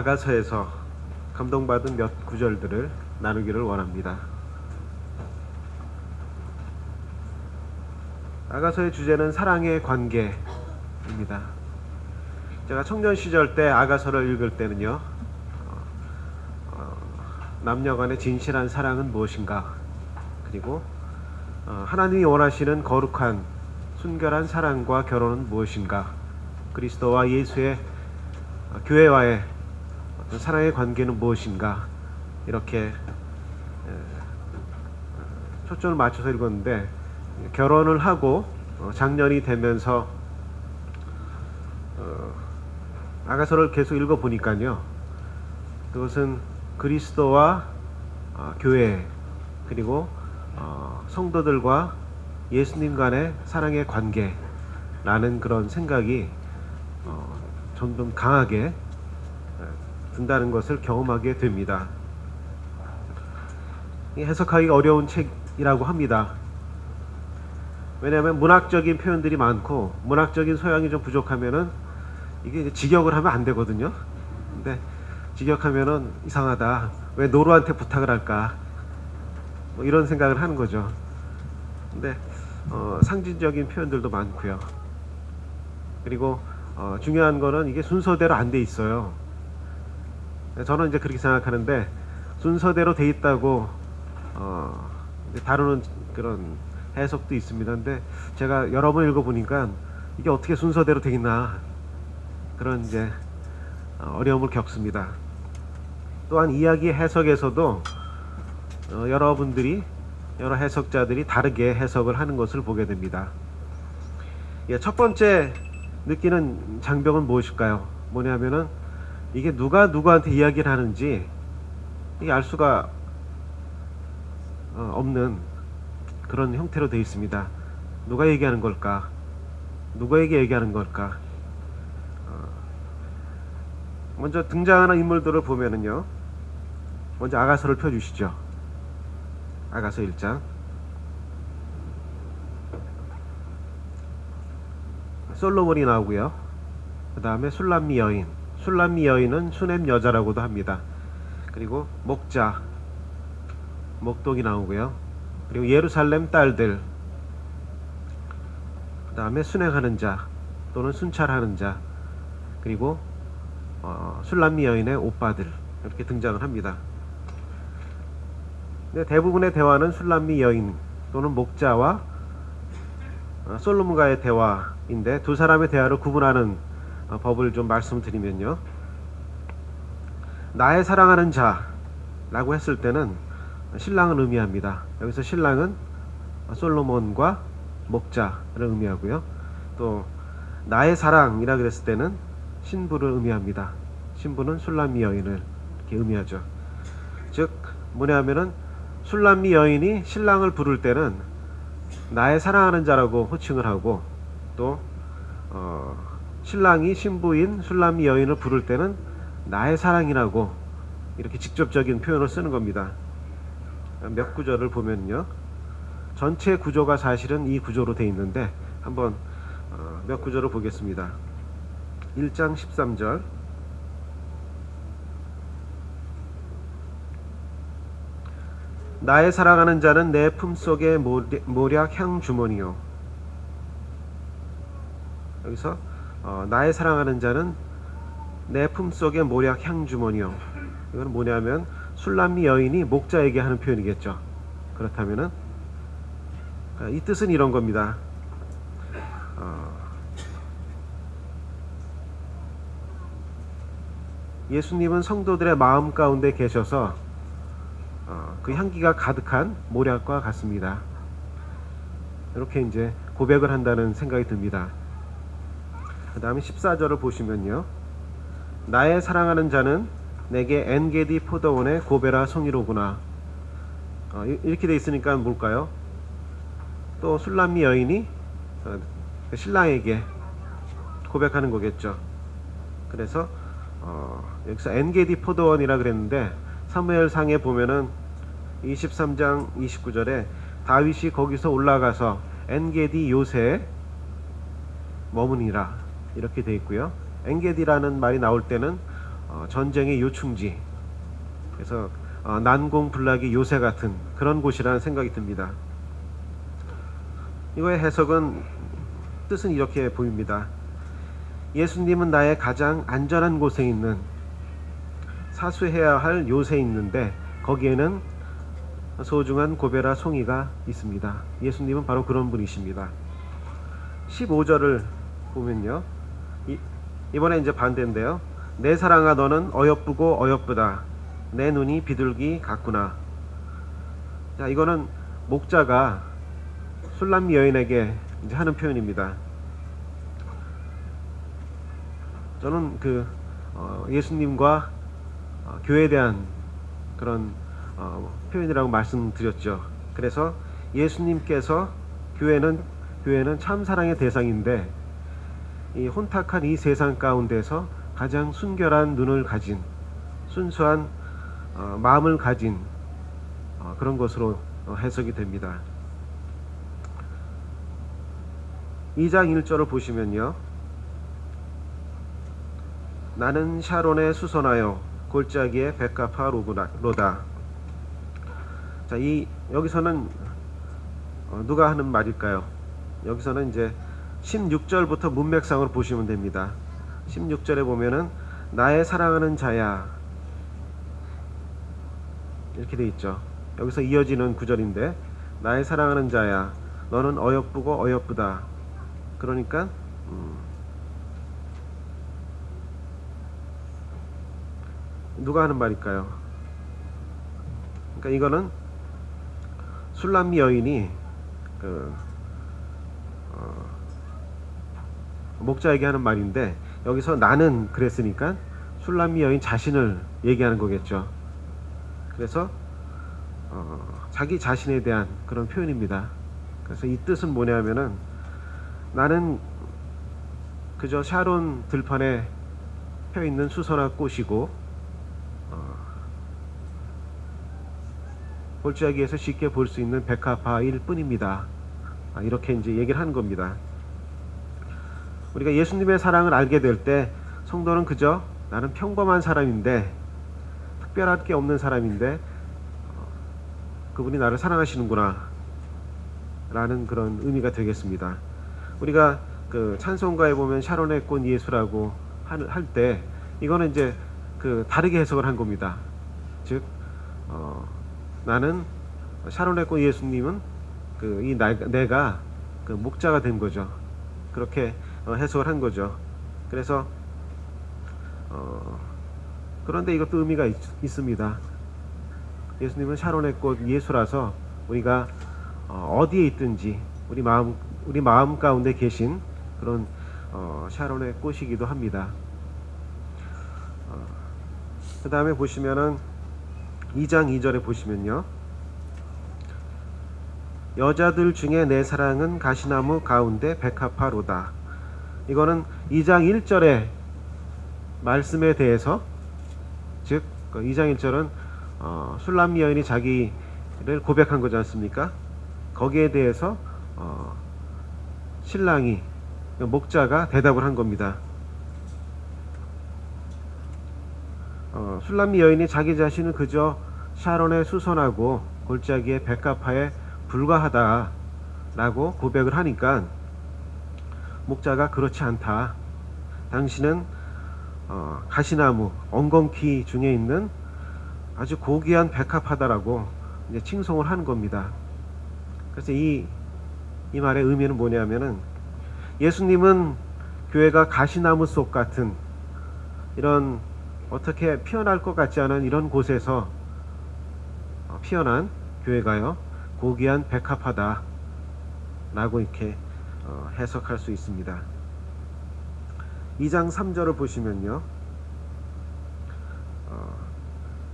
아가서에서 감동받은 몇 구절들을 나누기를 원합니다. 아가서의 주제는 사랑의 관계입니다. 제가 청년 시절 때 아가서를 읽을 때는요, 남녀 간의 진실한 사랑은 무엇인가, 그리고 하나님이 원하시는 거룩한 순결한 사랑과 결혼은 무엇인가, 그리스도와 예수의 교회와의 어떤 사랑의 관계는 무엇인가, 이렇게 초점을 맞춰서 읽었는데, 결혼을 하고 장년이 되면서 아가서를 계속 읽어보니까요, 그것은 그리스도와 교회, 그리고 성도들과 예수님 간의 사랑의 관계라는 그런 생각이 점점 강하게 든다는 것을 경험하게 됩니다. 해석하기 어려운 책이라고 합니다. 왜냐하면 문학적인 표현들이 많고 문학적인 소양이 좀 부족하면은 이게 직역을 하면 안 되거든요. 근데 직역하면은 이상하다, 왜 노루한테 부탁을 할까, 뭐 이런 생각을 하는 거죠. 근데 상징적인 표현들도 많고요. 그리고 중요한 거는 이게 순서대로 안 돼 있어요. 저는 이제 그렇게 생각하는데, 순서대로 돼 있다고 다루는 그런 해석도 있습니다. 근데 제가 여러 번 읽어보니까 이게 어떻게 순서대로 돼 있나, 그런 이제 어려움을 겪습니다. 또한 이야기 해석에서도 여러 해석자들이 다르게 해석을 하는 것을 보게 됩니다. 첫 번째 느끼는 장벽은 무엇일까요? 뭐냐면은 이게 누가 누구한테 이야기를 하는지 이게 알 수가 없는 그런 형태로 되어 있습니다. 누가 얘기하는 걸까? 누구에게 얘기하는 걸까? 먼저 등장하는 인물들을 보면은요, 먼저 아가서를 펴주시죠. 아가서 1장. 솔로몬이 나오고요. 그 다음에 술람미 여인. 술람미 여인은 수넴 여자라고도 합니다. 그리고 목자, 목독이 나오고요. 그리고 예루살렘 딸들, 그 다음에 순행하는 자 또는 순찰하는 자, 그리고 술람미 여인의 오빠들, 이렇게 등장을 합니다. 근데 대부분의 대화는 술람미 여인 또는 목자와 솔로몬과의 대화인데, 두 사람의 대화를 구분하는 법을 좀 말씀드리면요, 나의 사랑하는 자라고 했을 때는 신랑을 의미합니다. 여기서 신랑은 솔로몬과 목자를 의미하고요, 또 나의 사랑이라 그랬을 때는 신부를 의미합니다. 신부는 술람미 여인을 이렇게 의미하죠. 즉 뭐냐면은 술람미 여인이 신랑을 부를 때는 나의 사랑하는 자라고 호칭을 하고, 또 신랑이 신부인 술람미 여인을 부를 때는 나의 사랑이라고 이렇게 직접적인 표현을 쓰는 겁니다. 몇 구절을 보면요, 전체 구조가 사실은 이 구조로 되어 있는데 한번 몇 구절을 보겠습니다. 1장 13절. 나의 사랑하는 자는 내 품속의 모략 향 주머니요. 여기서 나의 사랑하는 자는 내 품속의 모략 향 주머니요. 이건 뭐냐면 술람미 여인이 목자에게 하는 표현이겠죠. 그렇다면은 이 뜻은 이런 겁니다. 예수님은 성도들의 마음 가운데 계셔서 그 향기가 가득한 모략과 같습니다. 이렇게 이제 고백을 한다는 생각이 듭니다. 그 다음에 14절을 보시면요, 나의 사랑하는 자는 내게 엔게디 포도원의 고베라 송이로구나. 이렇게 돼 있으니까 뭘까요? 또 술람미 여인이 신랑에게 고백하는 거겠죠. 그래서 여기서 엔게디 포도원이라 그랬는데, 사무엘상에 보면은 23장 29절에 다윗이 거기서 올라가서 엔게디 요새에 머무니라 이렇게 돼 있고요. 엔게디라는 말이 나올 때는 전쟁의 요충지, 그래서 난공불락의 요새 같은 그런 곳이라는 생각이 듭니다. 이거의 해석은 뜻은 이렇게 보입니다. 예수님은 나의 가장 안전한 곳에 있는, 사수해야 할 요새에 있는데 거기에는 소중한 고베라 송이가 있습니다. 예수님은 바로 그런 분이십니다. 15절을 보면요, 이번에 이제 반대인데요. 내 사랑아 너는 어여쁘고 어여쁘다. 내 눈이 비둘기 같구나. 자, 이거는 목자가 술람미 여인에게 이제 하는 표현입니다. 저는 예수님과 교회에 대한 그런 표현이라고 말씀드렸죠. 그래서 예수님께서 교회는 참사랑의 대상인데, 이 혼탁한 이 세상 가운데서 가장 순결한 눈을 가진, 순수한 마음을 가진 그런 것으로 해석이 됩니다. 2장 1절을 보시면요, 나는 샤론에 수선하여 골짜기에 백합화 로다. 자, 여기서는 누가 하는 말일까요? 여기서는 이제 16절부터 문맥상으로 보시면 됩니다. 16절에 보면은 나의 사랑하는 자야, 이렇게 돼 있죠. 여기서 이어지는 구절인데, 나의 사랑하는 자야 너는 어여쁘고 어여쁘다. 그러니까 누가 하는 말일까요? 그러니까 이거는 술람미 여인이 목자에게 하는 말인데, 여기서 나는 그랬으니까 술람미 여인 자신을 얘기하는 거겠죠. 그래서 자기 자신에 대한 그런 표현입니다. 그래서 이 뜻은 뭐냐면은, 나는 그저 샤론 들판에 펴 있는 수선화 꽃이고 골짜기에서 쉽게 볼 수 있는 백합화일 뿐입니다. 이렇게 이제 얘기를 하는 겁니다. 우리가 예수님의 사랑을 알게 될 때 성도는 그저 나는 평범한 사람인데, 특별할 게 없는 사람인데 그분이 나를 사랑하시는구나 라는 그런 의미가 되겠습니다. 우리가 그 찬송가에 보면 샤론의 꽃 예수라고 할 때, 이거는 이제 다르게 해석을 한 겁니다. 즉 나는 샤론의 꽃 예수님은 내가 목자가 된 거죠. 그렇게 해석을 한 거죠. 그래서 그런데 이것도 의미가 있습니다. 예수님은 샤론의 꽃 예수라서 우리가 어디에 있든지 우리 마음 가운데 계신 그런 샤론의 꽃이기도 합니다. 그 다음에 보시면은 2장 2절에 보시면요, 여자들 중에 내 사랑은 가시나무 가운데 백합화로다. 이거는 2장 1절의 말씀에 대해서, 즉 2장 1절은 술람미 여인이 자기를 고백한 거지 않습니까? 거기에 대해서 신랑이, 목자가 대답을 한 겁니다. 술람미 여인이 자기 자신은 그저 샤론에 수선하고 골짜기의 백합화에 불과하다 라고 고백을 하니까, 목자가 그렇지 않다, 당신은 가시나무 엉겅퀴 중에 있는 아주 고귀한 백합화다라고 이제 칭송을 하는 겁니다. 그래서 이 말의 의미는 뭐냐면은, 예수님은 교회가 가시나무 속 같은, 이런 어떻게 피어날 것 같지 않은 이런 곳에서 피어난 교회가요, 고귀한 백합화다 라고 이렇게 해석할 수 있습니다. 2장 3절을 보시면요,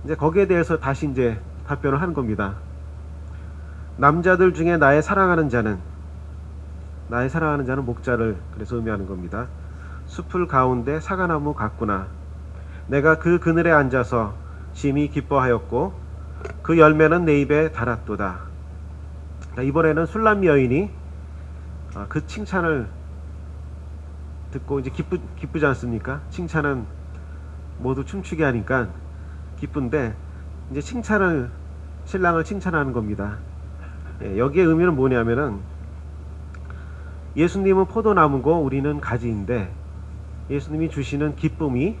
이제 거기에 대해서 다시 이제 답변을 하는 겁니다. 남자들 중에 나의 사랑하는 자는 목자를 그래서 의미하는 겁니다. 숲을 가운데 사과나무 같구나. 내가 그 그늘에 앉아서 심히 기뻐하였고 그 열매는 내 입에 달았도다. 이번에는 술람미 여인이 그 칭찬을 듣고 이제 기쁘지 않습니까? 칭찬은 모두 춤추게 하니까 기쁜데 이제 신랑을 칭찬하는 겁니다. 여기에 의미는 뭐냐면은 예수님은 포도나무고 우리는 가지인데 예수님이 주시는 기쁨이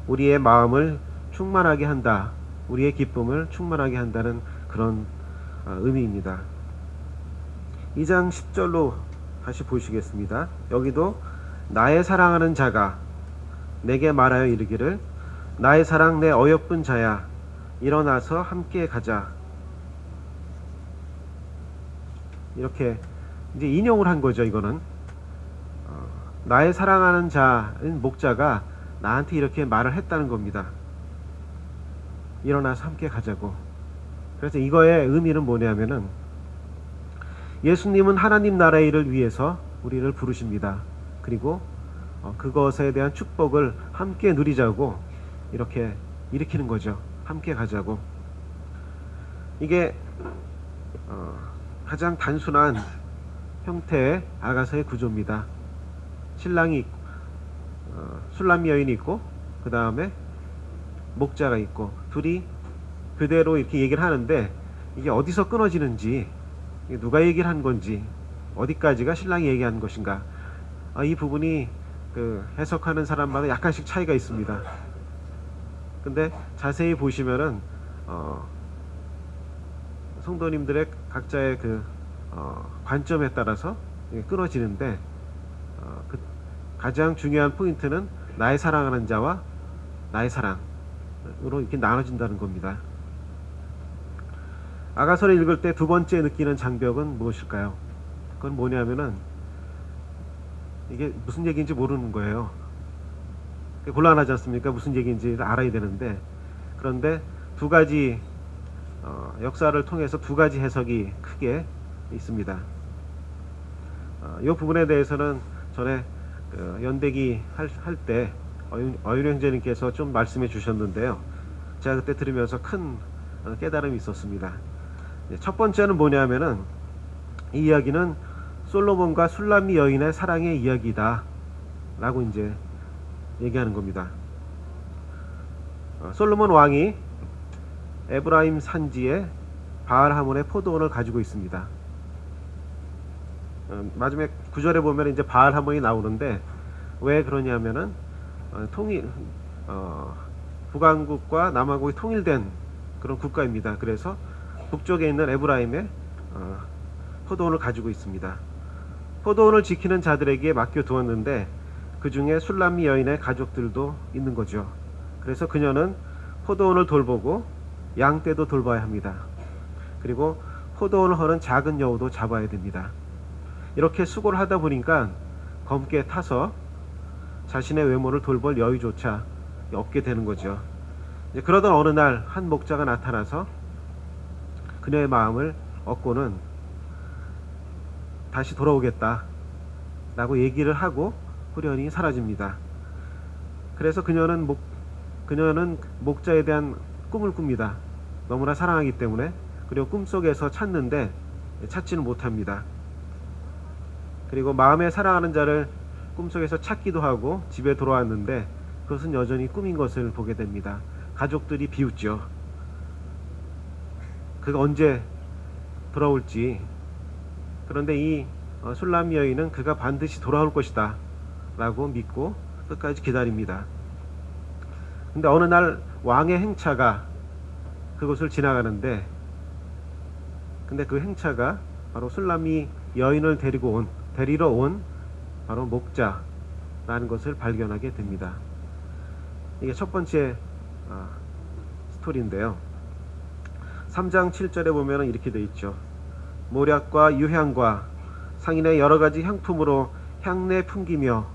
우리의 마음을 충만하게 한다. 우리의 기쁨을 충만하게 한다는 그런 의미입니다. 2장 10절로 다시 보시겠습니다. 여기도 나의 사랑하는 자가 내게 말하여 이르기를 나의 사랑 내 어여쁜 자야 일어나서 함께 가자. 이렇게 이제 인용을 한 거죠. 이거는 나의 사랑하는 자인 목자가 나한테 이렇게 말을 했다는 겁니다. 일어나서 함께 가자고. 그래서 이거의 의미는 뭐냐면은 예수님은 하나님 나라의 일을 위해서 우리를 부르십니다. 그리고 그것에 대한 축복을 함께 누리자고 이렇게 일으키는 거죠. 함께 가자고. 이게 가장 단순한 형태의 아가서의 구조입니다. 신랑이 술람미 여인이 있고 그 다음에 목자가 있고 둘이 그대로 이렇게 얘기를 하는데 이게 어디서 끊어지는지 누가 얘기를 한 건지 어디까지가 신랑이 얘기한 것인가 이 부분이 그 해석하는 사람마다 약간씩 차이가 있습니다. 근데 자세히 보시면은 성도님들의 각자의 그 관점에 따라서 끊어지는데 그 가장 중요한 포인트는 나의 사랑하는 자와 나의 사랑으로 이렇게 나눠진다는 겁니다. 아가서를 읽을 때 두 번째 느끼는 장벽은 무엇일까요? 그건 뭐냐면은 이게 무슨 얘기인지 모르는 거예요. 곤란하지 않습니까? 무슨 얘기인지 알아야 되는데 그런데 두 가지 역사를 통해서 두 가지 해석이 크게 있습니다. 이 부분에 대해서는 전에 연대기 할 때 어윤 형제님께서 좀 말씀해 주셨는데요. 제가 그때 들으면서 큰 깨달음이 있었습니다. 첫 번째는 뭐냐면은 이 이야기는 솔로몬과 술람미 여인의 사랑의 이야기다 라고 이제 얘기하는 겁니다. 솔로몬 왕이 에브라임 산지에 바알하몬의 포도원을 가지고 있습니다. 마지막에 9절에 보면 이제 바알하몬이 나오는데 왜 그러냐면은 북왕국과 남왕국이 통일된 그런 국가입니다. 그래서 북쪽에 있는 에브라임에 포도원을 가지고 있습니다. 포도원을 지키는 자들에게 맡겨두었는데 그 중에 술람미 여인의 가족들도 있는 거죠. 그래서 그녀는 포도원을 돌보고 양떼도 돌봐야 합니다. 그리고 포도원을 허는 작은 여우도 잡아야 됩니다. 이렇게 수고를 하다 보니까 검게 타서 자신의 외모를 돌볼 여유조차 없게 되는 거죠. 그러던 어느 날 한 목자가 나타나서 그녀의 마음을 얻고는 다시 돌아오겠다 라고 얘기를 하고 후련히 사라집니다. 그래서 그녀는 목자에 대한 꿈을 꿉니다. 너무나 사랑하기 때문에. 그리고 꿈속에서 찾는데 찾지는 못합니다. 그리고 마음에 사랑하는 자를 꿈속에서 찾기도 하고 집에 돌아왔는데 그것은 여전히 꿈인 것을 보게 됩니다. 가족들이 비웃죠. 그가 언제 돌아올지. 그런데 이 술람미 여인은 그가 반드시 돌아올 것이다 라고 믿고 끝까지 기다립니다. 근데 어느 날 왕의 행차가 그곳을 지나가는데 근데 그 행차가 바로 술람미 여인을 데리러 온 바로 목자라는 것을 발견하게 됩니다. 이게 첫 번째 스토리인데요. 3장 7절에 보면 이렇게 되어 있죠. 모략과 유향과 상인의 여러가지 향품으로 향내 풍기며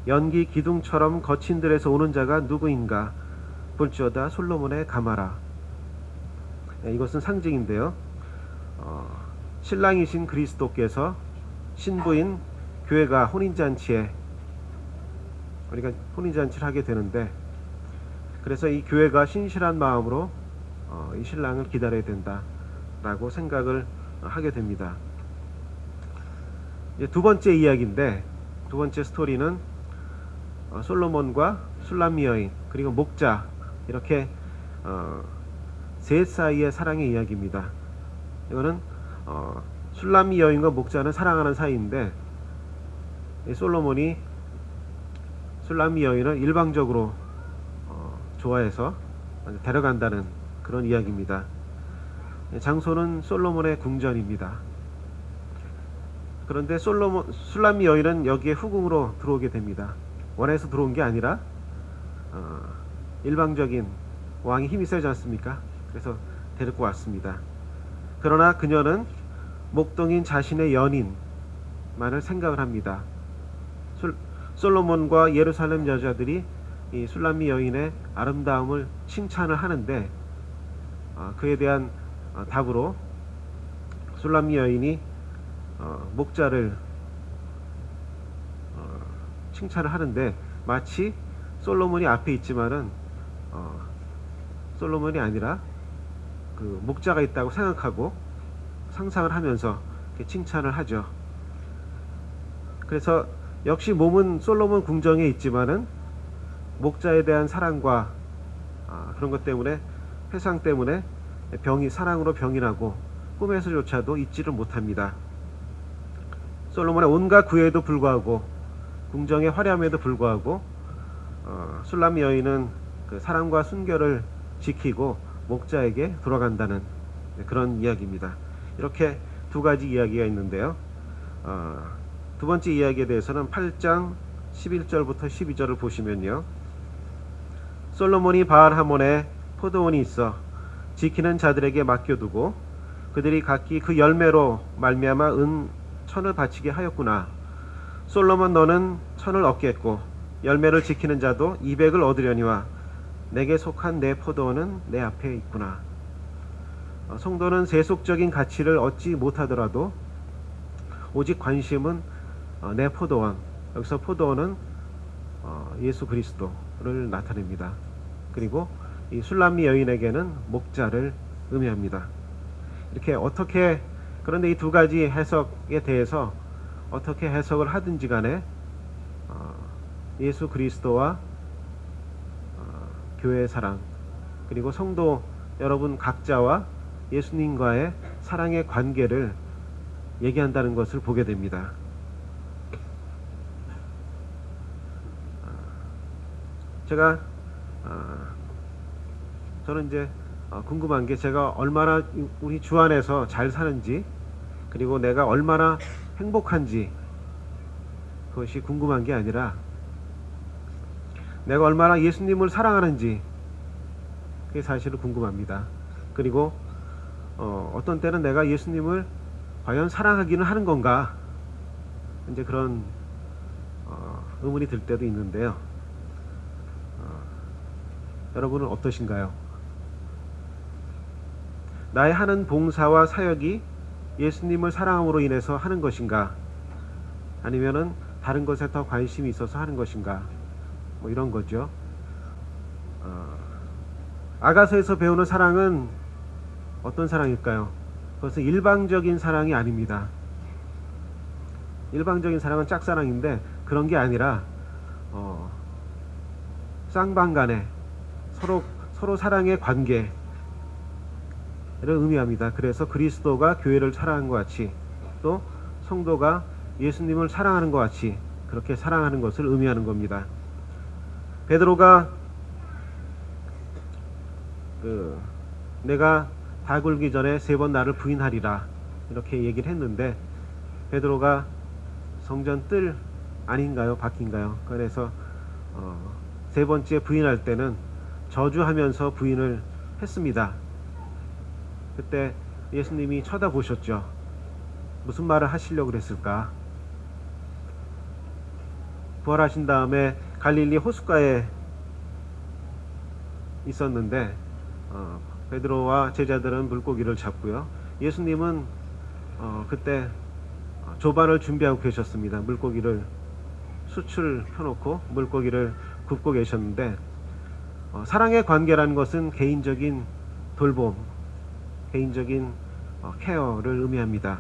연기 기둥처럼 거친 들에서 오는 자가 누구인가 볼지어다 솔로몬의 가마라. 이것은 상징인데요. 신랑이신 그리스도께서 신부인 교회가 혼인잔치에 우리가 혼인잔치를 하게 되는데 그래서 이 교회가 신실한 마음으로 이 신랑을 기다려야 된다라고 생각을 하게 됩니다. 이제 두 번째 이야기인데 두 번째 스토리는 솔로몬과 술람미 여인 그리고 목자 이렇게 셋 사이의 사랑의 이야기입니다. 이거는 술람미 여인과 목자는 사랑하는 사이인데 솔로몬이 술람미 여인을 일방적으로 좋아해서 데려간다는 그런 이야기입니다. 장소는 솔로몬의 궁전입니다. 그런데 술람미 여인은 여기에 후궁으로 들어오게 됩니다. 원해서 들어온 게 아니라 일방적인 왕이 힘이 세지 않습니까? 그래서 데리고 왔습니다. 그러나 그녀는 목동인 자신의 연인만을 생각을 합니다. 솔로몬과 예루살렘 여자들이 이 술람미 여인의 아름다움을 칭찬을 하는데 그에 대한 답으로 술람미 여인이 목자를 칭찬을 하는데 마치 솔로몬이 앞에 있지만은 솔로몬이 아니라 그 목자가 있다고 생각하고 상상을 하면서 이렇게 칭찬을 하죠. 그래서 역시 몸은 솔로몬 궁정에 있지만은 목자에 대한 사랑과 그런 것 때문에 회상 때문에 사랑으로 병이 나고 꿈에서조차도 잊지를 못합니다. 솔로몬의 온갖 구애에도 불구하고 궁정의 화려함에도 불구하고 술람미 여인은 그 사랑과 순결을 지키고 목자에게 돌아간다는 그런 이야기입니다. 이렇게 두 가지 이야기가 있는데요. 두 번째 이야기에 대해서는 8장 11절부터 12절을 보시면요. 솔로몬이 바알하몬에 포도원이 있어 지키는 자들에게 맡겨두고 그들이 각기 그 열매로 말미암아 은 1000을 바치게 하였구나. 솔로몬 너는 1000을 얻겠고 열매를 지키는 자도 200을 얻으려니와 내게 속한 내 포도원은 내 앞에 있구나. 성도는 세속적인 가치를 얻지 못하더라도 오직 관심은 내 포도원, 여기서 포도원은 예수 그리스도를 나타냅니다. 그리고 이 술람미 여인에게는 목자를 의미합니다. 이렇게 그런데 이 두 가지 해석에 대해서 어떻게 해석을 하든지 간에 예수 그리스도와 교회의 사랑 그리고 성도 여러분 각자와 예수님과의 사랑의 관계를 얘기한다는 것을 보게 됩니다. 저는 이제 궁금한 게 제가 얼마나 우리 주 안에서 잘 사는지 그리고 내가 얼마나 행복한지 그것이 궁금한 게 아니라 내가 얼마나 예수님을 사랑하는지 그게 사실은 궁금합니다. 그리고 어떤 때는 내가 예수님을 과연 사랑하기는 하는 건가 이제 그런 의문이 들 때도 있는데요. 여러분은 어떠신가요? 나의 하는 봉사와 사역이 예수님을 사랑함으로 인해서 하는 것인가? 아니면은 다른 것에 더 관심이 있어서 하는 것인가? 뭐 이런 거죠. 아가서에서 배우는 사랑은 어떤 사랑일까요? 그것은 일방적인 사랑이 아닙니다. 일방적인 사랑은 짝사랑인데 그런 게 아니라 쌍방간에 서로 사랑의 관계를 의미합니다. 그래서 그리스도가 교회를 사랑하는 것 같이 또 성도가 예수님을 사랑하는 것 같이 그렇게 사랑하는 것을 의미하는 겁니다. 베드로가 내가 다 굴기 전에 3번 나를 부인하리라 이렇게 얘기를 했는데 베드로가 성전 뜰 아닌가요? 바뀐가요? 그래서 3번째 부인할 때는 저주하면서 부인을 했습니다. 그때 예수님이 쳐다보셨죠. 무슨 말을 하시려고 그랬을까? 부활하신 다음에 갈릴리 호숫가에 있었는데 베드로와 제자들은 물고기를 잡고요. 예수님은 그때 조반을 준비하고 계셨습니다. 물고기를 숯을 펴놓고 물고기를 굽고 계셨는데 사랑의 관계라는 것은 개인적인 돌봄, 개인적인 케어를 의미합니다.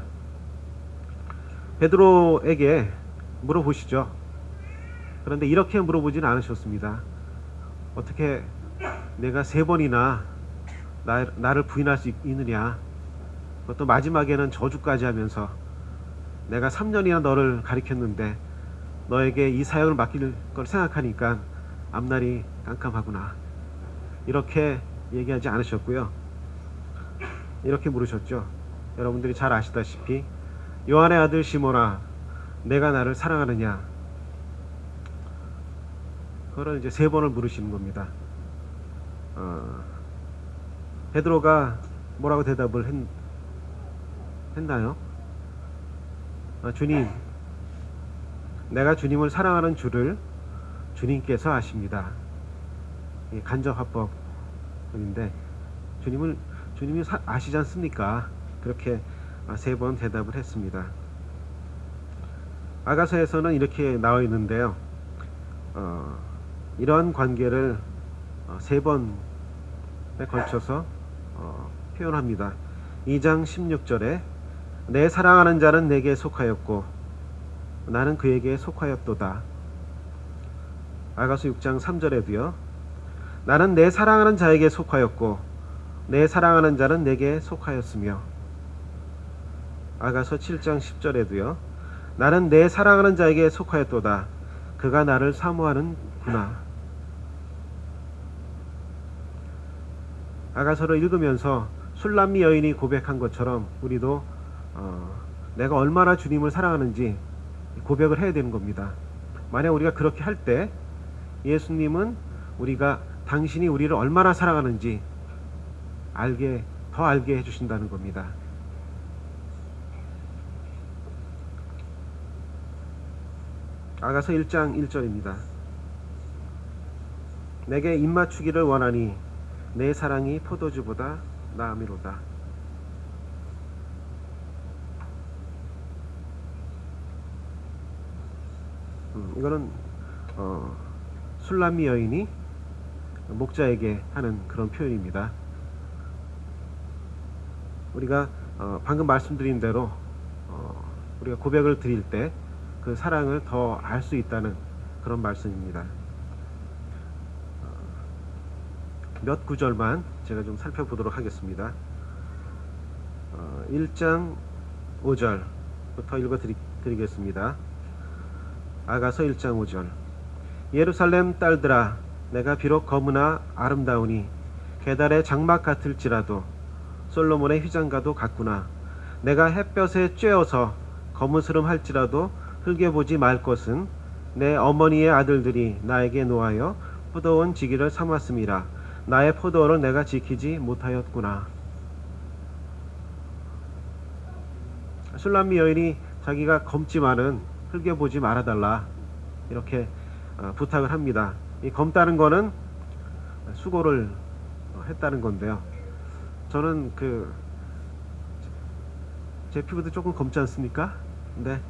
베드로에게 물어보시죠. 그런데 이렇게 물어보지는 않으셨습니다. 어떻게 내가 3번이나 나를 부인할 수 있느냐. 그것도 마지막에는 저주까지 하면서 내가 3년이나 너를 가리켰는데 너에게 이 사역을 맡길 걸 생각하니까 앞날이 깜깜하구나. 이렇게 얘기하지 않으셨고요. 이렇게 물으셨죠. 여러분들이 잘 아시다시피 요한의 아들 시몬아, 내가 나를 사랑하느냐. 그걸 이제 3번을 물으시는 겁니다. 베드로가 뭐라고 대답을 했나요? 주님, 내가 주님을 사랑하는 줄을 주님께서 아십니다. 이게 간접화법인데 주님이 아시지 않습니까? 그렇게 3번 대답을 했습니다. 아가서에서는 이렇게 나와 있는데요. 이런 관계를 3번에 걸쳐서 표현합니다. 2장 16절에 내 사랑하는 자는 내게 속하였고 나는 그에게 속하였도다. 아가서 6장 3절에도요. 나는 내 사랑하는 자에게 속하였고 내 사랑하는 자는 내게 속하였으며, 아가서 7장 10절에도요. 나는 내 사랑하는 자에게 속하였도다. 그가 나를 사모하는구나. 아가서를 읽으면서 술람미 여인이 고백한 것처럼 우리도 내가 얼마나 주님을 사랑하는지 고백을 해야 되는 겁니다. 만약 우리가 그렇게 할 때 예수님은 당신이 우리를 얼마나 사랑하는지 더 알게 해주신다는 겁니다. 아가서 1장 1절입니다. 내게 입맞추기를 원하니 내 사랑이 포도주보다 나음이로다. 이거는 술람미 여인이 목자에게 하는 그런 표현입니다. 우리가 방금 말씀드린 대로 우리가 고백을 드릴 때 그 사랑을 더 알 수 있다는 그런 말씀입니다. 몇 구절만 제가 좀 살펴보도록 하겠습니다. 1장 5절부터 읽어드리겠습니다. 아가서 1장 5절. 예루살렘 딸들아, 내가 비록 검으나 아름다우니 계달의 장막 같을지라도 솔로몬의 휘장과도 같구나. 내가 햇볕에 쬐어서 거무스름 할지라도 흘겨보지 말 것은 내 어머니의 아들들이 나에게 노하여 포도원 지기를 삼았음이라. 나의 포도원을 내가 지키지 못하였구나. 술람미 여인이 자기가 검지만은 흘겨보지 말아달라, 이렇게 부탁을 합니다. 이 검다는 거는 수고를 했다는 건데요. 저는 제 피부도 조금 검지 않습니까? 근데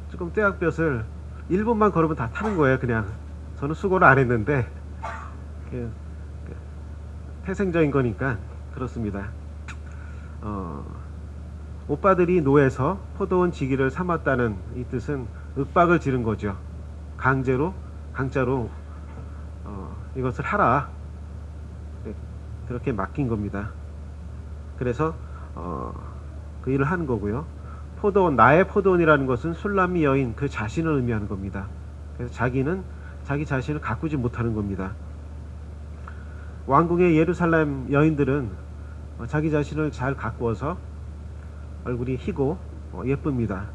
조금 떼약볕을 1분만 걸으면 다 타는 거예요. 그냥 저는 수고를 안 했는데 태생적인 거니까 그렇습니다. 오빠들이 노에서 포도원 지기를 삼았다는 이 뜻은 윽박을 지른 거죠. 강자로 이것을 하라, 그렇게 맡긴 겁니다. 그래서 그 일을 하는 거고요. 포도원, 나의 포도원이라는 것은 술람미 여인 그 자신을 의미하는 겁니다. 그래서 자기 자신을 가꾸지 못하는 겁니다. 왕궁의 예루살렘 여인들은 자기 자신을 잘 가꾸어서 얼굴이 희고 예쁩니다.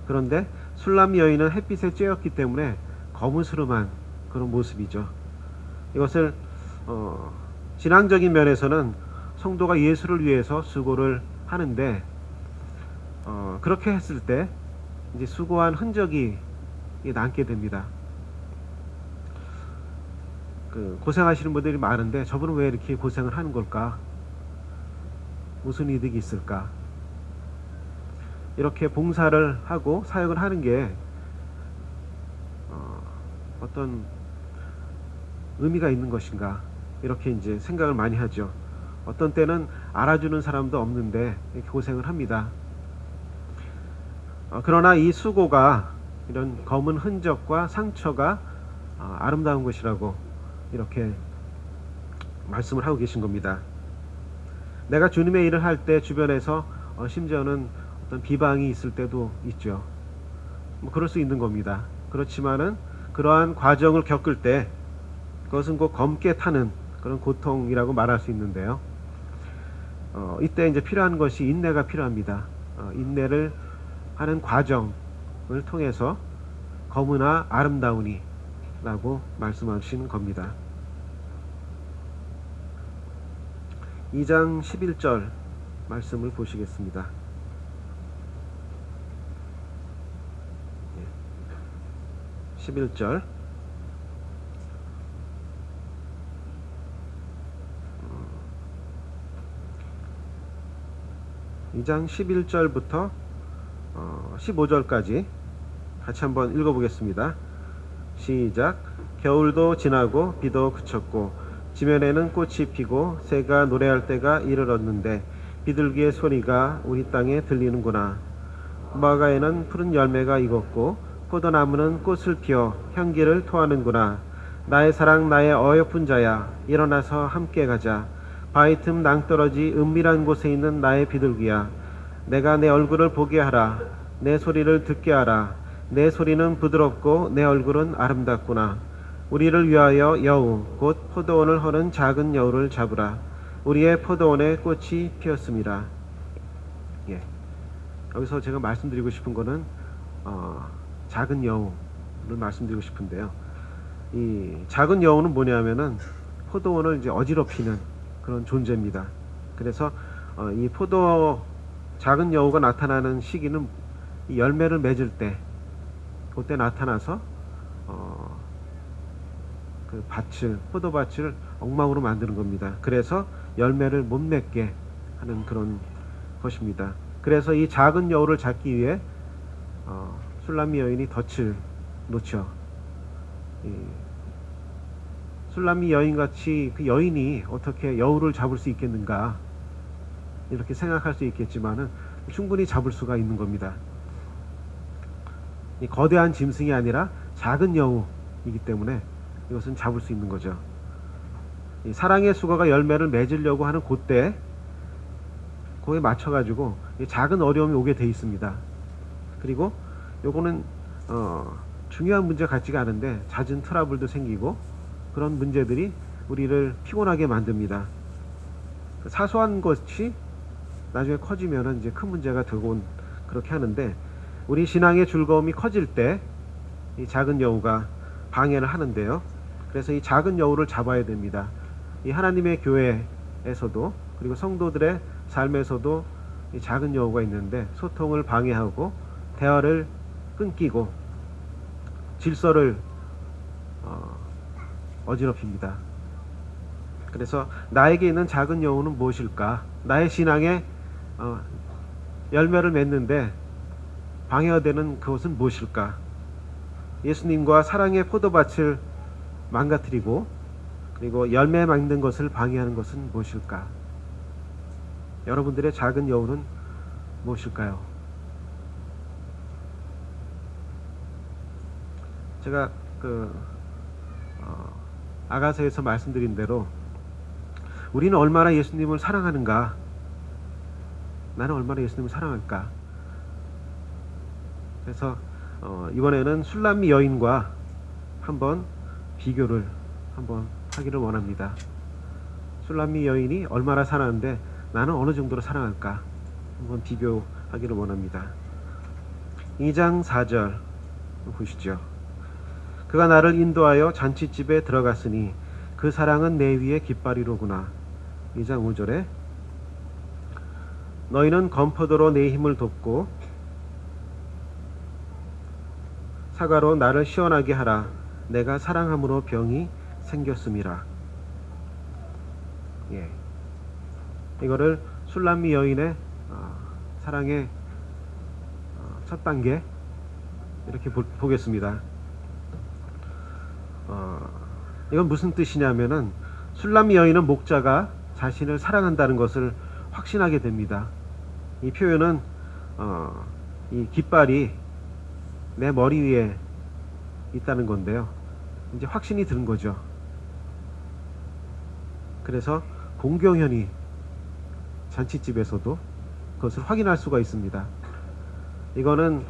그런데 술람미 여인은 햇빛에 쬐었기 때문에 거무스름한 그런 모습이죠. 이것을 신앙적인 면에서는 성도가 예수를 위해서 수고를 하는데 그렇게 했을 때 이제 수고한 흔적이 남게 됩니다. 고생하시는 분들이 많은데 저분은 왜 이렇게 고생을 하는 걸까? 무슨 이득이 있을까? 이렇게 봉사를 하고 사역을 하는 게 어떤 의미가 있는 것인가? 이렇게 이제 생각을 많이 하죠. 어떤 때는 알아주는 사람도 없는데 이렇게 고생을 합니다. 그러나 이 수고가 이런 검은 흔적과 상처가 아름다운 것이라고 이렇게 말씀을 하고 계신 겁니다. 내가 주님의 일을 할 때 주변에서 심지어는 어떤 비방이 있을 때도 있죠. 뭐 그럴 수 있는 겁니다. 그렇지만은 그러한 과정을 겪을 때 그것은 곧 검게 타는 그런 고통이라고 말할 수 있는데요. 이때 이제 필요한 것이 인내가 필요합니다. 인내를 하는 과정을 통해서 검으나 아름다우니 라고 말씀하시는 겁니다. 2장 11절 말씀을 보시겠습니다. 11절. 2장 11절부터 15절까지 같이 한번 읽어보겠습니다. 시작. 겨울도 지나고 비도 그쳤고 지면에는 꽃이 피고 새가 노래할 때가 이르렀는데 비둘기의 소리가 우리 땅에 들리는구나. 무화과에는 푸른 열매가 익었고 포도나무는 꽃을 피워 향기를 토하는구나. 나의 사랑 나의 어여쁜 자야, 일어나서 함께 가자. 바위 틈 낭떠러지 은밀한 곳에 있는 나의 비둘기야, 내가 내 얼굴을 보게 하라. 내 소리를 듣게 하라. 내 소리는 부드럽고 내 얼굴은 아름답구나. 우리를 위하여 여우 곧 포도원을 허는 작은 여우를 잡으라. 우리의 포도원에 꽃이 피었습니다. 예. 여기서 제가 말씀드리고 싶은 거는 작은 여우를 말씀드리고 싶은데요. 이 작은 여우는 뭐냐면은 포도원을 이제 어지럽히는 그런 존재입니다. 그래서 이 작은 여우가 나타나는 시기는 이 열매를 맺을 때, 그때 나타나서 그 포도밭을 엉망으로 만드는 겁니다. 그래서 열매를 못 맺게 하는 그런 것입니다. 그래서 이 작은 여우를 잡기 위해 술람미 여인이 덫을 놓죠. 술람미 여인같이 그 여인이 어떻게 여우를 잡을 수 있겠는가 이렇게 생각할 수 있겠지만은 충분히 잡을 수가 있는 겁니다. 이 거대한 짐승이 아니라 작은 여우이기 때문에 이것은 잡을 수 있는 거죠. 이 사랑의 수거가 열매를 맺으려고 하는 그때 거기에 맞춰가지고 작은 어려움이 오게 돼 있습니다. 그리고 요거는 중요한 문제 같지가 않은데 잦은 트러블도 생기고 그런 문제들이 우리를 피곤하게 만듭니다. 사소한 것이 나중에 커지면은 이제 큰 문제가 되곤 그렇게 하는데, 우리 신앙의 즐거움이 커질 때 이 작은 여우가 방해를 하는데요. 그래서 이 작은 여우를 잡아야 됩니다. 이 하나님의 교회에서도 그리고 성도들의 삶에서도 이 작은 여우가 있는데 소통을 방해하고 대화를 끊기고 질서를 어지럽힙니다. 그래서 나에게 있는 작은 여우는 무엇일까? 나의 신앙에 열매를 맺는데 방해가 되는 그것은 무엇일까? 예수님과 사랑의 포도밭을 망가뜨리고 그리고 열매 맺는 것을 방해하는 것은 무엇일까? 여러분들의 작은 여우는 무엇일까요? 제가 아가서에서 말씀드린 대로 우리는 얼마나 예수님을 사랑하는가, 나는 얼마나 예수님을 사랑할까. 그래서 이번에는 술람미 여인과 한번 비교를 한번 하기를 원합니다. 술람미 여인이 얼마나 사랑하는데 나는 어느 정도로 사랑할까 한번 비교하기를 원합니다. 2장 4절 보시죠. 그가 나를 인도하여 잔치집에 들어갔으니 그 사랑은 내 위에 깃발이로구나. 2장 5절에 너희는 검포도로 내 힘을 돕고 사과로 나를 시원하게 하라. 내가 사랑함으로 병이 생겼음이라. 예. 이거를 술람미 여인의 사랑의 첫 단계 이렇게 보겠습니다. 이건 무슨 뜻이냐면은 술람미 여인은 목자가 자신을 사랑한다는 것을 확신하게 됩니다. 이 표현은 이 깃발이 내 머리 위에 있다는 건데요. 이제 확신이 드는 거죠. 그래서 공경현이 잔치집에서도 그것을 확인할 수가 있습니다. 이거는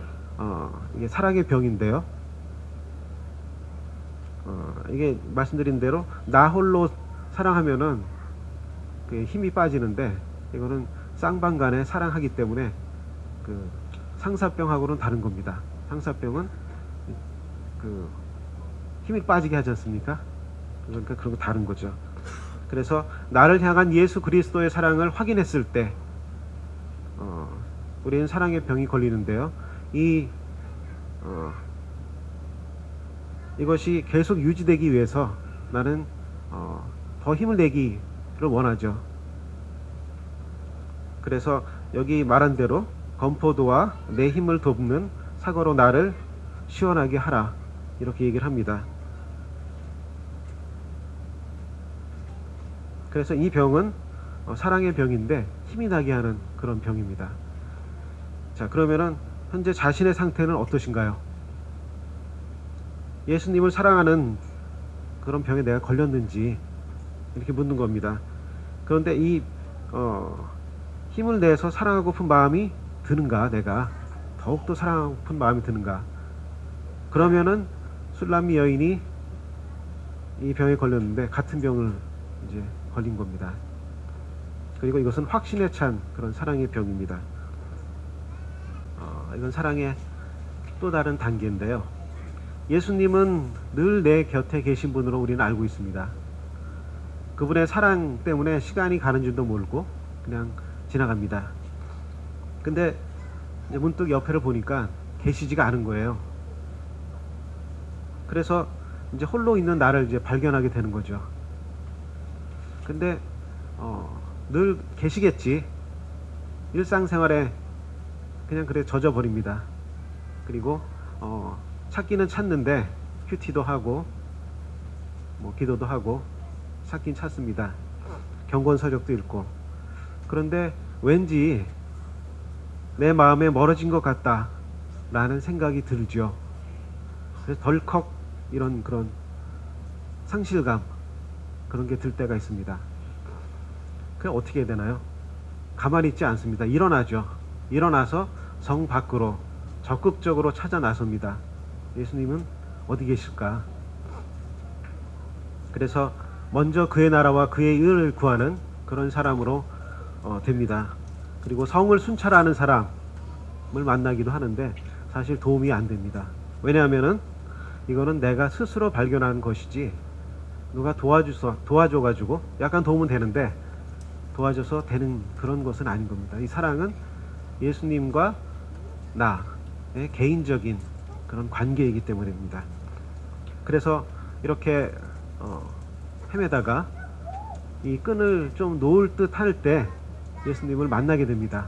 이게 사랑의 병인데요. 이게 말씀드린 대로 나 홀로 사랑하면은 그 힘이 빠지는데, 이거는 쌍방간에 사랑하기 때문에 그 상사병하고는 다른 겁니다. 상사병은 그 힘이 빠지게 하지 않습니까? 그러니까 그런 거 다른 거죠. 그래서 나를 향한 예수 그리스도의 사랑을 확인했을 때 우리는 사랑의 병이 걸리는데요. 이것이 계속 유지되기 위해서 나는 더 힘을 내기를 원하죠. 그래서 여기 말한 대로 건포도와 내 힘을 돕는 사고로 나를 시원하게 하라, 이렇게 얘기를 합니다. 그래서 이 병은 사랑의 병인데 힘이 나게 하는 그런 병입니다. 자, 그러면은 현재 자신의 상태는 어떠신가요? 예수님을 사랑하는 그런 병에 내가 걸렸는지 이렇게 묻는 겁니다. 그런데 이 힘을 내서 사랑하고픈 마음이 드는가, 내가 더욱더 사랑하고픈 마음이 드는가? 그러면은 술람미 여인이 이 병에 걸렸는데 같은 병을 이제 걸린 겁니다. 그리고 이것은 확신에 찬 그런 사랑의 병입니다. 이건 사랑의 또 다른 단계인데요. 예수님은 늘 내 곁에 계신 분으로 우리는 알고 있습니다. 그분의 사랑 때문에 시간이 가는 줄도 모르고 그냥 지나갑니다. 근데 이제 문득 옆에를 보니까 계시지가 않은 거예요. 그래서 이제 홀로 있는 나를 이제 발견하게 되는 거죠. 근데 늘 계시겠지. 일상생활에 그냥 그래 젖어버립니다. 그리고 찾기는 찾는데 큐티도 하고 뭐 기도도 하고 찾긴 찾습니다. 경건서적도 읽고. 그런데 왠지 내 마음에 멀어진 것 같다 라는 생각이 들죠. 그래서 덜컥 이런 그런 상실감, 그런 게 들 때가 있습니다. 그럼 어떻게 해야 되나요? 가만히 있지 않습니다. 일어나죠. 일어나서 성 밖으로 적극적으로 찾아 나섭니다. 예수님은 어디 계실까? 그래서 먼저 그의 나라와 그의 의를 구하는 그런 사람으로 됩니다. 그리고 성을 순찰하는 사람을 만나기도 하는데 사실 도움이 안 됩니다. 왜냐하면은 이거는 내가 스스로 발견한 것이지 누가 도와줘가지고 약간 도움은 되는데 도와줘서 되는 그런 것은 아닌 겁니다. 이 사랑은 예수님과 나의 개인적인 그런 관계이기 때문입니다. 그래서 이렇게 헤매다가 이 끈을 좀 놓을 듯 할 때 예수님을 만나게 됩니다.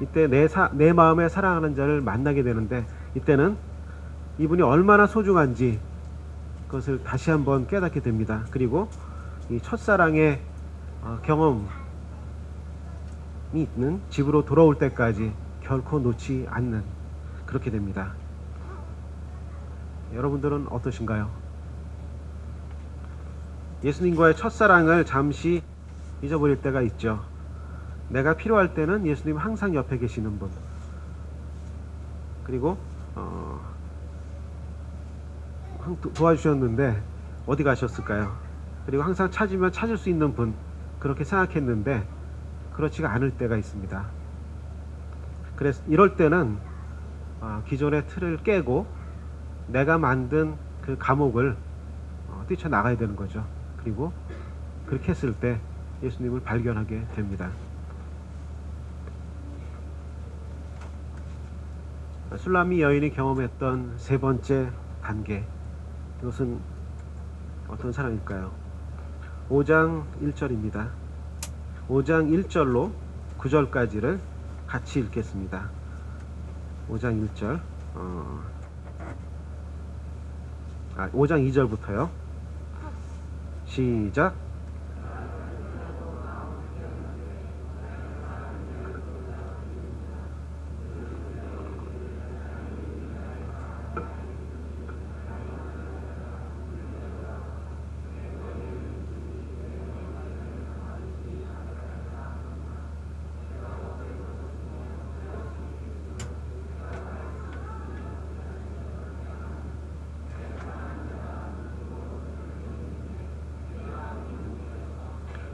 이때 내 마음에 사랑하는 자를 만나게 되는데, 이때는 이분이 얼마나 소중한지 그것을 다시 한번 깨닫게 됩니다. 그리고 이 첫사랑의 경험이 있는 집으로 돌아올 때까지 결코 놓지 않는, 그렇게 됩니다. 여러분들은 어떠신가요? 예수님과의 첫사랑을 잠시 잊어버릴 때가 있죠. 내가 필요할 때는 예수님 항상 옆에 계시는 분, 그리고 도와주셨는데 어디 가셨을까요? 그리고 항상 찾으면 찾을 수 있는 분, 그렇게 생각했는데 그렇지가 않을 때가 있습니다. 그래서 이럴 때는 기존의 틀을 깨고 내가 만든 그 감옥을 뛰쳐나가야 되는 거죠. 그리고 그렇게 했을 때 예수님을 발견하게 됩니다. 술람미 여인이 경험했던 세 번째 단계, 이것은 어떤 사랑일까요? 5장 1절입니다. 5장 1절로 9절까지를 같이 읽겠습니다. 5장 1절 5장 2절부터요. 시작.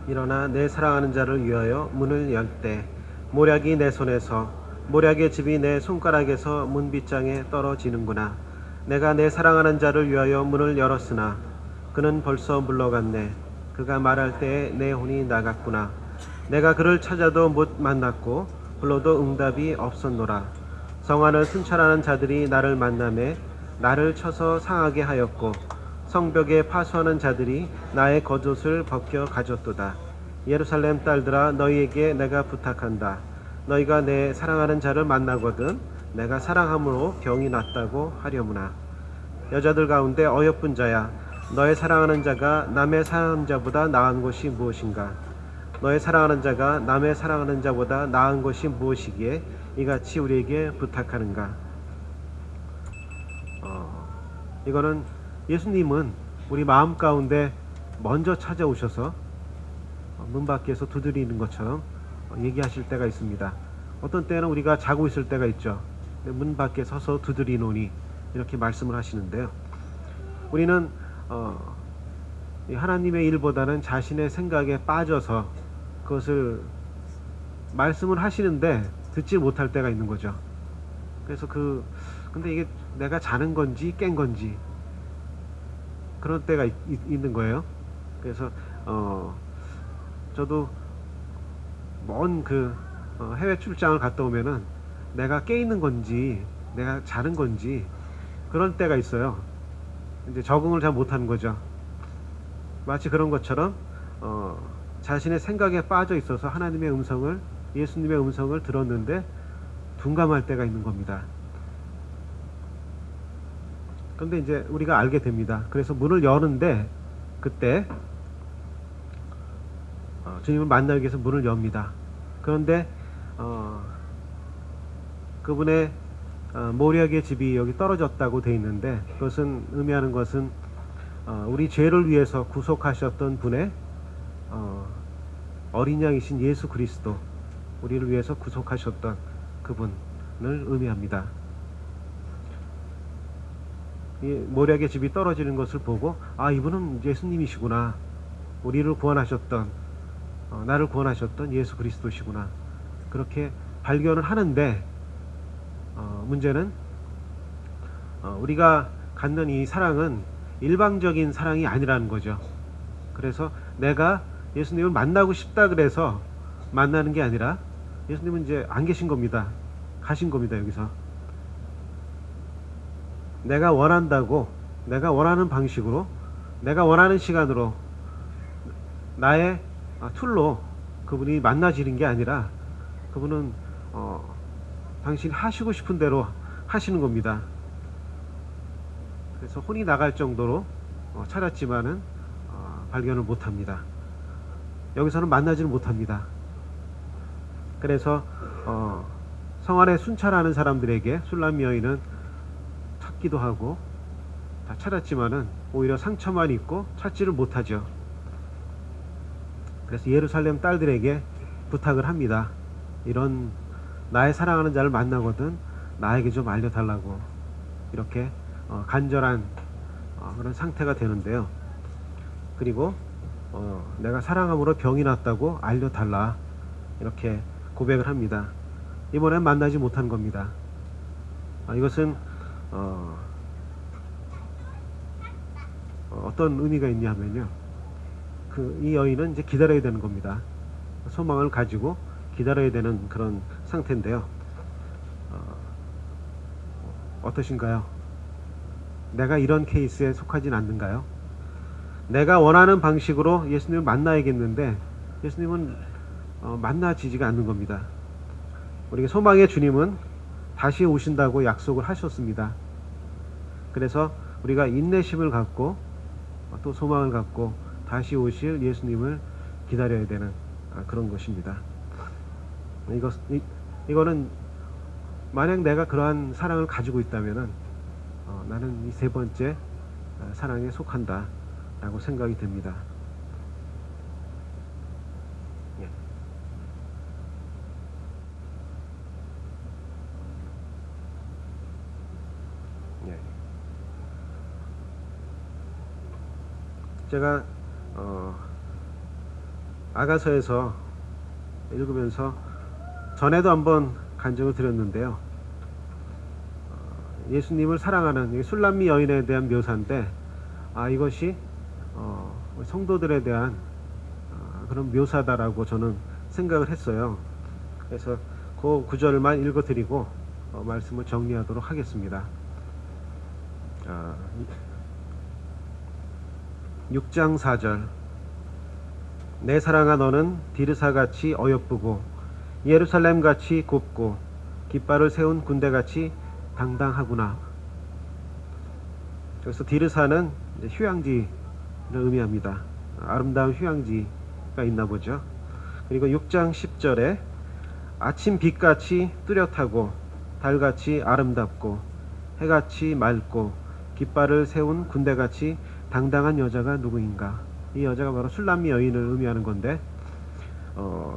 일어나 내 사랑하는 자를 위하여 문을 열 때 모략이 내 손에서 모략의 즙이 내 손가락에서 문빗장에 떨어지는구나. 내가 내 사랑하는 자를 위하여 문을 열었으나 그는 벌써 물러갔네. 그가 말할 때에 내 혼이 나갔구나. 내가 그를 찾아도 못 만났고 불러도 응답이 없었노라. 성 안을 순찰하는 자들이 나를 만나매 나를 쳐서 상하게 하였고 성벽에 파수하는 자들이 나의 겉옷을 벗겨 가졌도다. 예루살렘 딸들아, 너희에게 내가 부탁한다. 너희가 내 사랑하는 자를 만나거든 내가 사랑함으로 병이 낫다고 하려무나. 여자들 가운데 어여쁜 자야, 너의 사랑하는 자가 남의 사랑하는 자보다 나은 것이 무엇인가? 너의 사랑하는 자가 남의 사랑하는 자보다 나은 것이 무엇이기에 이같이 우리에게 부탁하는가? 이거는 예수님은 우리 마음 가운데 먼저 찾아오셔서 문 밖에서 두드리는 것처럼 얘기하실 때가 있습니다. 어떤 때는 우리가 자고 있을 때가 있죠. 문 밖에 서서 두드리노니 이렇게 말씀을 하시는데요. 우리는 하나님의 일보다는 자신의 생각에 빠져서 그것을 말씀을 하시는데 듣지 못할 때가 있는 거죠. 그래서 근데 이게 내가 자는 건지 깬 건지 그런 때가 있는 거예요. 그래서 저도 먼 해외 출장을 갔다 오면은 내가 깨 있는 건지 내가 자는 건지 그런 때가 있어요. 이제 적응을 잘 못하는 거죠. 마치 그런 것처럼 자신의 생각에 빠져 있어서 하나님의 음성을, 예수님의 음성을 들었는데 둔감할 때가 있는 겁니다. 그런데 이제 우리가 알게 됩니다. 그래서 문을 여는데 그때 주님을 만나기 위해서 문을 엽니다. 그런데 그분의 모략의 집이 여기 떨어졌다고 되어 있는데, 그것은 의미하는 것은 우리 죄를 위해서 구속하셨던 분의 어린 양이신 예수 그리스도, 우리를 위해서 구속하셨던 그분을 의미합니다. 이 모략의 집이 떨어지는 것을 보고 이분은 예수님이시구나, 우리를 구원하셨던 나를 구원하셨던 예수 그리스도시구나, 그렇게 발견을 하는데 문제는 우리가 갖는 이 사랑은 일방적인 사랑이 아니라는 거죠. 그래서 내가 예수님을 만나고 싶다 그래서 만나는 게 아니라 예수님은 이제 안 계신 겁니다. 가신 겁니다. 여기서 내가 원한다고, 내가 원하는 방식으로, 내가 원하는 시간으로 나의 툴로 그분이 만나지는 게 아니라 그분은 당신이 하시고 싶은 대로 하시는 겁니다. 그래서 혼이 나갈 정도로 찾았지만은 발견을 못합니다. 여기서는 만나지를 못합니다. 그래서 성 안에 순찰하는 사람들에게 술람 여인은 찾기도 하고 다 찾았지만은 오히려 상처만 있고 찾지를 못하죠. 그래서 예루살렘 딸들에게 부탁을 합니다. 이런 나의 사랑하는 자를 만나거든 나에게 좀 알려달라고, 이렇게 간절한 그런 상태가 되는데요. 그리고 내가 사랑함으로 병이 났다고 알려달라, 이렇게 고백을 합니다. 이번엔 만나지 못한 겁니다. 이것은 어떤 의미가 있냐면요, 이 여인은 이제 기다려야 되는 겁니다. 소망을 가지고 기다려야 되는 그런 상태인데요. 어떠신가요? 내가 이런 케이스에 속하진 않는가요? 내가 원하는 방식으로 예수님을 만나야겠는데 예수님은 만나지지가 않는 겁니다. 우리가 소망의 주님은 다시 오신다고 약속을 하셨습니다. 그래서 우리가 인내심을 갖고 또 소망을 갖고 다시 오실 예수님을 기다려야 되는 그런 것입니다. 이거는 만약 내가 그러한 사랑을 가지고 있다면은 나는 이 세 번째 사랑에 속한다 라고 생각이 됩니다. 예. 예. 제가 아가서에서 읽으면서 전에도 한번 간증을 드렸는데요. 예수님을 사랑하는 술람미 여인에 대한 묘사인데, 이것이 성도들에 대한 그런 묘사다라고 저는 생각을 했어요. 그래서 그 구절만 읽어드리고 말씀을 정리하도록 하겠습니다. 6장 4절. 내 사랑아, 너는 디르사같이 어여쁘고 예루살렘같이 곱고 깃발을 세운 군대같이 당당하구나. 그래서 디르사는 휴양지를 의미합니다. 아름다운 휴양지가 있나 보죠. 그리고 6장 10절에 아침 빛같이 뚜렷하고 달같이 아름답고 해같이 맑고 깃발을 세운 군대같이 당당한 여자가 누구인가. 이 여자가 바로 술람미 여인을 의미하는 건데,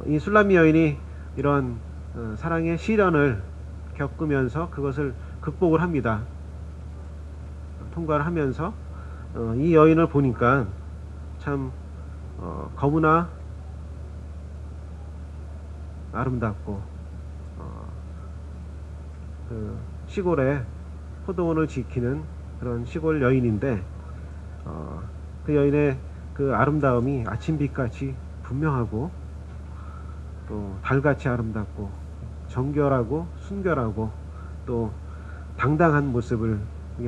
이 술람미 여인이 이런 사랑의 시련을 겪으면서 그것을 극복을 합니다. 통과를 하면서 이 여인을 보니까 참 너무나 아름답고 그 시골에 포도원을 지키는 그런 시골 여인인데, 그 여인의 그 아름다움이 아침빛같이 분명하고 또 달같이 아름답고 정결하고 순결하고 또 당당한 모습을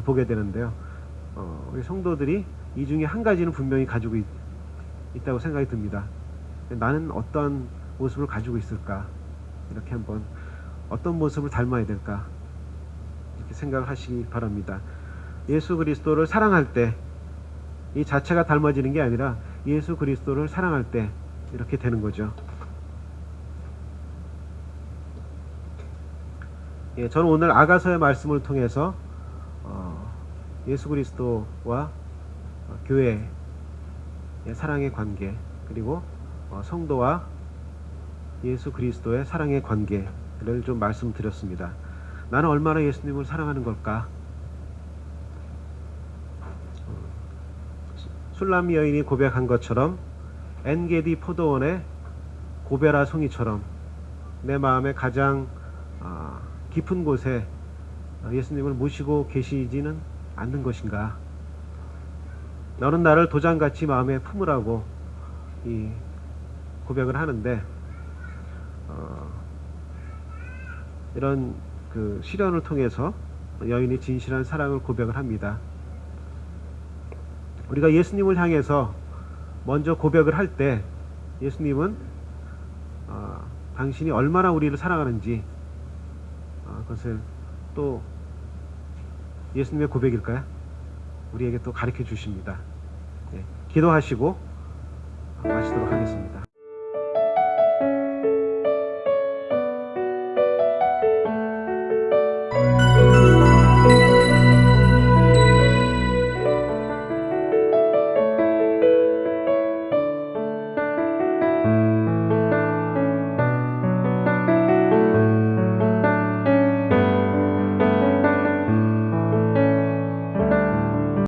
보게 되는데요. 우리 성도들이 이 중에 한 가지는 분명히 가지고 있다고 생각이 듭니다. 나는 어떤 모습을 가지고 있을까? 이렇게 한번 어떤 모습을 닮아야 될까? 이렇게 생각을 하시기 바랍니다. 예수 그리스도를 사랑할 때 이 자체가 닮아지는 게 아니라 예수 그리스도를 사랑할 때 이렇게 되는 거죠. 저는 오늘 아가서의 말씀을 통해서 예수 그리스도와 교회의 사랑의 관계, 그리고 성도와 예수 그리스도의 사랑의 관계를 좀 말씀드렸습니다. 나는 얼마나 예수님을 사랑하는 걸까? 술람미 여인이 고백한 것처럼 엔게디 포도원의 고베라 송이처럼 내 마음의 가장 깊은 곳에 예수님을 모시고 계시지는 않는 것인가? 너는 나를 도장같이 마음에 품으라고 이 고백을 하는데, 이런 그 시련을 통해서 여인이 진실한 사랑을 고백을 합니다. 우리가 예수님을 향해서 먼저 고백을 할 때 예수님은 당신이 얼마나 우리를 사랑하는지 그것을 또 예수님의 고백일까요? 우리에게 또 가르쳐 주십니다. 기도하시고 마치도록 하겠습니다.